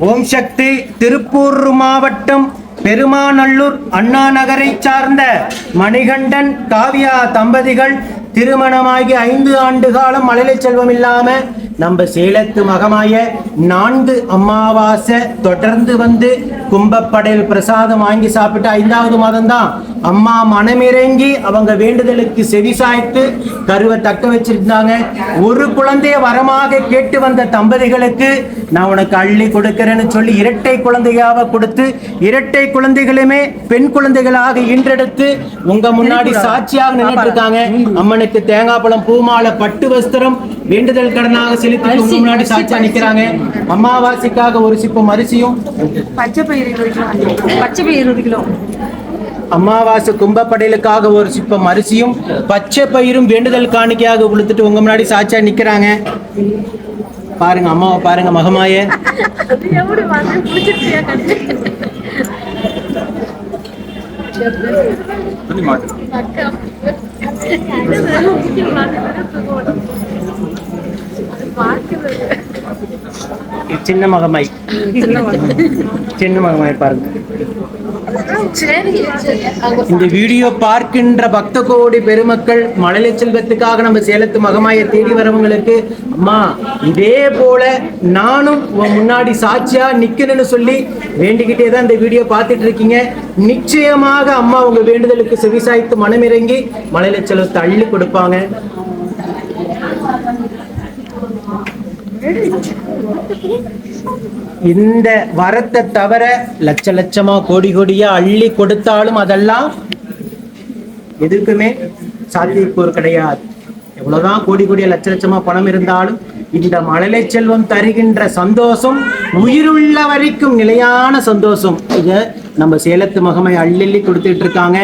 ஓம் சக்தி. திருப்பூர் மாவட்டம் பெருமாநல்லூர் அண்ணா நகரை சார்ந்த மணிகண்டன் காவியா தம்பதிகள் திருமணமாகி 5 ஆண்டு காலம் மழலை செல்வம் இல்லாம நம்ம சேலத்து மகமாய 4 அமாவாசை தொடர்ந்து வந்து கும்பப்படையில் பிரசாதம் வாங்கி சாப்பிட்டு 5வது மாதம் தான் அம்மா மனமிறங்கி அவங்க வேண்டுதலுக்கு செவிசாய்த்து கருவை தக்க வச்சிருந்தாங்க. ஒரு குழந்தைய வரமாக கேட்டு வந்த தம்பதிகளுக்கு நான் உனக்கு அள்ளி கொடுக்கிறேன்னு சொல்லி இரட்டை குழந்தையாக கொடுத்து இரட்டை குழந்தைகளுமே பெண் குழந்தைகளாக ஈன்றெடுத்து உங்க முன்னாடி சாட்சியாக நின்றுட்டு இருக்காங்க. அம்மனுக்கு தேங்காய் பழம் பூமாலை பட்டு வஸ்திரம் வேண்டுதல் கடனாக செலுத்தி உங்க முன்னாடி சாட்சியா நிக்கிறாங்க. அமாவாசைக்காக ஒரு சிப்பம் அரிசியும் பச்சை பயிர் 20 கிலோ அமாவாசை கும்பப்படையிலுக்காக ஒரு சிப்பம் அரிசியும் பச்சை பயிரும் வேண்டுதல் காணிக்கையாக கொடுத்துட்டு உங்க முன்னாடி சாட்சியா நிக்கிறாங்க. பாருங்க அம்மாவை பாருங்க மகமாய. சின்ன மகமாய் பாருங்க. இந்த வீடியோ பார்க்கின்ற பக்த கோடி பெருமக்கள் மழலை செல்வத்துக்காக நம்ம சேலத்து மகமாயை தேடி வரவங்களுக்கு அம்மா இதே போல நானும் முன்னாடி சாட்சியா நிக்கணும்னு சொல்லி வேண்டிக்கிட்டே தான் இந்த வீடியோ பார்த்துட்டு இருக்கீங்க. நிச்சயமாக அம்மா உங்க வேண்டுதலுக்கு செவிசாய்த்து மனமிறங்கி மழலை செல்வத்தை அள்ளி கொடுப்பாங்க. இந்த வரத்தை தவிர லட்ச லட்சமா கோடி கோடியா அள்ளி கொடுத்தாலும் அதெல்லாம் எதுக்குமே சாத்தியக்கூறு கிடையாது. எவ்வளவுதான் கோடி கோடியா லட்ச லட்சமா பணம் இருந்தாலும் இந்த மழலை செல்வம் தருகின்ற சந்தோஷம் உயிருள்ள வரைக்கும் நிலையான சந்தோஷம். இத நம்ம சேலத்து மகமை அள்ளி கொடுத்துட்டு இருக்காங்க.